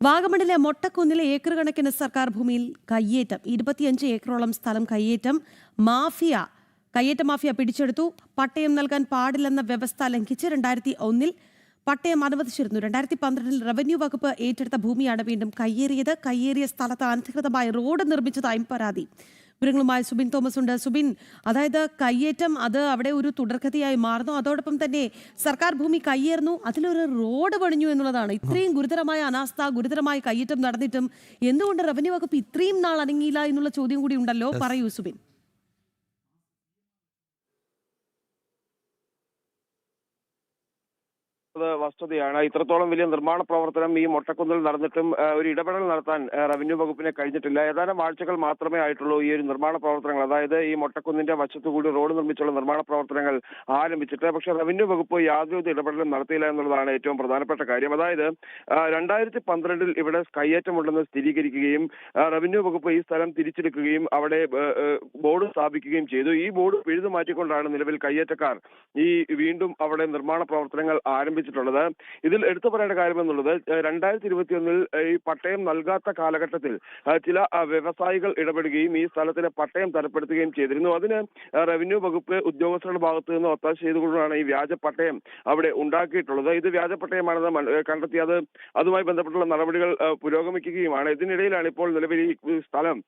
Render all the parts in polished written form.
വാഗമണിലെ മൊട്ടക്കുന്നിലെ acre കണക്കിന് സർക്കാർ ഭൂമിയിൽ കയ്യേറ്റം 25 ഏക്കറോളം സ്ഥലം കയ്യേറ്റ മാഫിയ പിടിച്ചെടുത്തു. പട്ടയം നൽകാൻ പാടില്ലെന്ന വ്യവസ്ഥ ലംഘിച്ച് 2001 പട്ടയം അനുവദിച്ചിരുന്നു. 2012 റവന്യൂ വകുപ്പ് ഏറ്റെടുത്ത ഭൂമിയാണ് വീണ്ടും കയ്യേറിയ സ്ഥലത്ത് അനധികൃതമായി റോഡ് നിർമ്മിച്ചതായും പരാതി. വിവരങ്ങളുമായി സുബിൻ തോമസ് ഉണ്ട്. സുബിൻ, അതായത് കയ്യേറ്റം അത് അവിടെ ഒരു തുടർക്കഥയായി മാറുന്നു, അതോടൊപ്പം തന്നെ സർക്കാർ ഭൂമി കയ്യേറുന്നു, അതിലൊരു റോഡ് പണിഞ്ഞു എന്നുള്ളതാണ്. ഇത്രയും ഗുരുതരമായ അനാസ്ഥ, ഗുരുതരമായ കയ്യേറ്റം നടന്നിട്ടും എന്തുകൊണ്ട് റവന്യൂ വകുപ്പ് ഇത്രയും നാൾ അനങ്ങിയില്ല എന്നുള്ള ചോദ്യം കൂടി ഉണ്ടല്ലോ. പറയൂ സുബിൻ. വസ്തുതയാണ്. ഇത്രത്തോളം വലിയ നിർമ്മാണ പ്രവർത്തനം ഈ മൊട്ടക്കുന്നിൽ നടന്നിട്ടും ഒരു ഇടപെടൽ നടത്താൻ റവന്യൂ വകുപ്പിനെ കഴിഞ്ഞിട്ടില്ല. ഏതാനും ആഴ്ചകൾ മാത്രമേ ആയിട്ടുള്ളൂ ഈ ഒരു നിർമ്മാണ പ്രവർത്തനങ്ങൾ, അതായത് ഈ മൊട്ടക്കുന്നിന്റെ വശത്തുകൂടി റോഡ് നിർമ്മിച്ചുള്ള നിർമ്മാണ പ്രവർത്തനങ്ങൾ ആരംഭിച്ചിട്ട്. പക്ഷേ റവന്യൂ വകുപ്പ് യാതൊരു ഇടപെടലും നടത്തിയില്ല എന്നുള്ളതാണ് ഏറ്റവും പ്രധാനപ്പെട്ട കാര്യം. അതായത് 2012 ഇവിടെ കയ്യേറ്റമുണ്ടെന്ന് സ്ഥിരീകരിക്കുകയും റവന്യൂ വകുപ്പ് ഈ സ്ഥലം തിരിച്ചെടുക്കുകയും അവിടെ ബോർഡ് സ്ഥാപിക്കുകയും ചെയ്തു. ഈ ബോർഡ് പിഴുതു മാറ്റിക്കൊണ്ടാണ് നിലവിൽ കയ്യേറ്റക്കാർ വീണ്ടും അവിടെ നിർമ്മാണ പ്രവർത്തനങ്ങൾ ആരംഭിച്ചിട്ടുള്ളത്. ഇതിൽ എടുത്തു പറയേണ്ട കാര്യം എന്നുള്ളത് 2021 ഈ പട്ടയം നൽകാത്ത കാലഘട്ടത്തിൽ ചില വ്യവസായികൾ ഇടപെടുകയും ഈ സ്ഥലത്തിന് പട്ടയം തരപ്പെടുത്തുകയും ചെയ്തിരുന്നു. അതിന് റവന്യൂ വകുപ്പ് ഉദ്യോഗസ്ഥരുടെ ഭാഗത്ത് നിന്ന് ഒത്താശ ചെയ്തുകൊണ്ടാണ് ഈ വ്യാജ പട്ടയം അവിടെ ഉണ്ടാക്കിയിട്ടുള്ളത്. ഇത് വ്യാജ പട്ടയമാണെന്ന് കണ്ടെത്തി അതുമായി ബന്ധപ്പെട്ടുള്ള നടപടികൾ പുരോഗമിക്കുകയുമാണ്. ഇതിനിടയിലാണ് ഇപ്പോൾ നിലവിൽ ഈ സ്ഥലം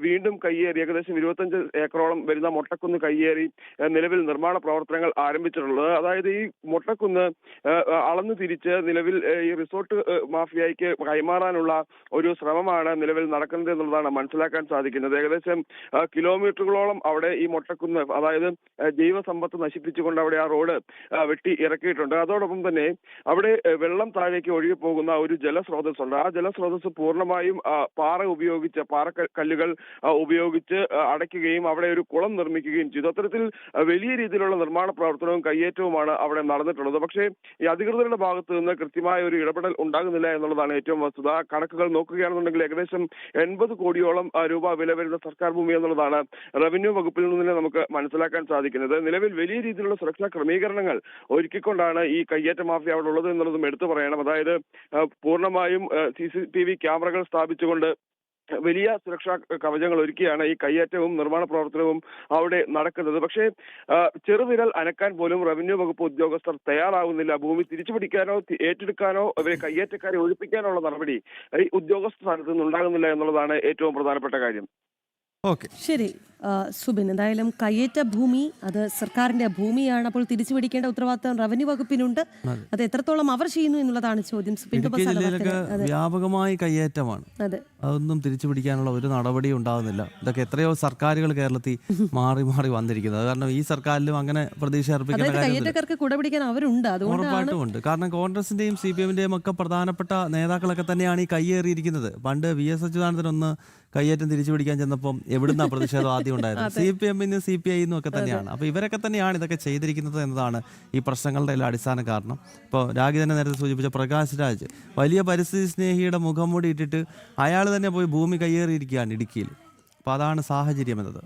വീണ്ടും കയ്യേറി ഏകദേശം 25 ഏക്കറോളം വരുന്ന മൊട്ടക്കുന്ന് കയ്യേറി നിലവിൽ നിർമ്മാണ പ്രവർത്തനങ്ങൾ ആരംഭിച്ചിട്ടുള്ളത്. അതായത് ഈ മൊട്ടക്കുന്ന് അളന്നു തിരിച്ച് നിലവിൽ ഈ റിസോർട്ട് മാഫിയയ്ക്ക് കൈമാറാനുള്ള ഒരു ശ്രമമാണ് നിലവിൽ നടക്കുന്നത് എന്നുള്ളതാണ് മനസ്സിലാക്കാൻ സാധിക്കുന്നത്. ഏകദേശം കിലോമീറ്ററുകളോളം അവിടെ ഈ മൊട്ടക്കുന്ന്, അതായത് ജൈവസമ്പത്ത് നശിപ്പിച്ചുകൊണ്ട് അവിടെ ആ റോഡ് വെട്ടി ഇറക്കിയിട്ടുണ്ട്. അതോടൊപ്പം തന്നെ അവിടെ വെള്ളം താഴേക്ക് ഒഴുകി പോകുന്ന ഒരു ജലസ്രോതസ്സുണ്ട്. ആ ജലസ്രോതസ് പൂർണ്ണമായും പാറക്കല്ലുകൾ ഉപയോഗിച്ച് അടയ്ക്കുകയും അവിടെ ഒരു കുളം നിർമ്മിക്കുകയും ചെയ്തു. അത്തരത്തിൽ വലിയ രീതിയിലുള്ള നിർമ്മാണ പ്രവർത്തനവും കയ്യേറ്റവുമാണ് അവിടെ നടന്നിട്ടുള്ളത്. പക്ഷേ ഈ അധികൃതരുടെ ഭാഗത്ത് നിന്ന് കൃത്യമായ ഒരു ഇടപെടൽ ഉണ്ടാകുന്നില്ല എന്നുള്ളതാണ് ഏറ്റവും വസ്തുത. കണക്കുകൾ നോക്കുകയാണെന്നുണ്ടെങ്കിൽ ഏകദേശം 80 കോടിയോളം രൂപ വില വരുന്ന സർക്കാർ ഭൂമി എന്നുള്ളതാണ് റവന്യൂ വകുപ്പിൽ നിന്ന് നമുക്ക് മനസ്സിലാക്കാൻ സാധിക്കുന്നത്. നിലവിൽ വലിയ രീതിയിലുള്ള സുരക്ഷാ ക്രമീകരണങ്ങൾ ഒരുക്കിക്കൊണ്ടാണ് ഈ കയ്യേറ്റ മാഫിയ അവിടെ ഉള്ളത് എന്നുള്ളതും എടുത്തു പറയണം. അതായത് പൂർണ്ണമായും CCTV ക്യാമറകൾ സ്ഥാപിച്ചുകൊണ്ട് വലിയ സുരക്ഷാ കവചങ്ങൾ ഒരുക്കിയാണ് ഈ കയ്യേറ്റവും നിർമ്മാണ പ്രവർത്തനവും അവിടെ നടക്കുന്നത്. പക്ഷേ ചെറുവിരൽ അനക്കാൻ പോലും റവന്യൂ വകുപ്പ് ഉദ്യോഗസ്ഥർ തയ്യാറാവുന്നില്ല. ഭൂമി തിരിച്ചുപിടിക്കാനോ ഏറ്റെടുക്കാനോ കയ്യേറ്റക്കാരെ ഒഴിപ്പിക്കാനോ ഉള്ള നടപടി ഈ ഉദ്യോഗസ്ഥ സ്ഥാനത്ത് നിന്ന് ഉണ്ടാകുന്നില്ല എന്നുള്ളതാണ് ഏറ്റവും പ്രധാനപ്പെട്ട കാര്യം. ശരി സുബിൻ, എന്തായാലും കയ്യേറ്റ ഭൂമി അത് സർക്കാരിന്റെ ഭൂമിയാണ്. അപ്പോൾ തിരിച്ചു പിടിക്കേണ്ട ഉത്തരവാദിത്തം റവന്യൂ വകുപ്പിനുണ്ട്. അത് എത്രത്തോളം അവർ ചെയ്യുന്നു എന്നുള്ളതാണ് ചോദ്യം. വ്യാപകമായി കയ്യേറ്റമാണ്, അതൊന്നും തിരിച്ചു പിടിക്കാനുള്ള ഒരു നടപടിയും ഉണ്ടാകുന്നില്ല. ഇതൊക്കെ എത്രയോ സർക്കാരുകൾ കേരളത്തിൽ മാറി മാറി വന്നിരിക്കുന്നത്. കാരണം ഈ സർക്കാരിലും അങ്ങനെ പ്രതീക്ഷ അർപ്പിക്കേണ്ട കയ്യേറ്റക്കാർക്ക് കുടപിടിക്കാൻ അവരുണ്ട്, ഉറപ്പായിട്ടും ഉണ്ട്. കാരണം കോൺഗ്രസിന്റെയും CPM-ന്റെയും ഒക്കെ പ്രധാനപ്പെട്ട നേതാക്കളൊക്കെ തന്നെയാണ് ഈ കയ്യേറിയിരിക്കുന്നത്. പണ്ട് VS അച്യുതാനന്ദൻ ഒന്ന് കയ്യേറ്റം തിരിച്ചു പിടിക്കാൻ ചെന്നപ്പം എവിടുന്ന പ്രതിഷേധം ആദ്യം ഉണ്ടായിരുന്നു? CPM-നും CPI-നും ഒക്കെ തന്നെയാണ്. അപ്പോൾ ഇവരൊക്കെ തന്നെയാണ് ഇതൊക്കെ ചെയ്തിരിക്കുന്നത് എന്നതാണ് ഈ പ്രശ്നങ്ങളുടെ എല്ലാം അടിസ്ഥാന കാരണം. ഇപ്പോൾ രാഗി തന്നെ നേരത്തെ സൂചിപ്പിച്ച പ്രകാശ് രാജ് വലിയ പരിസ്ഥിതി സ്നേഹിയുടെ മുഖംമൂടി ഇട്ടിട്ട് അയാൾ തന്നെ പോയി ഭൂമി കയ്യേറിയിരിക്കുകയാണ് ഇടുക്കിയിൽ. അപ്പോൾ അതാണ് സാഹചര്യം എന്നത്.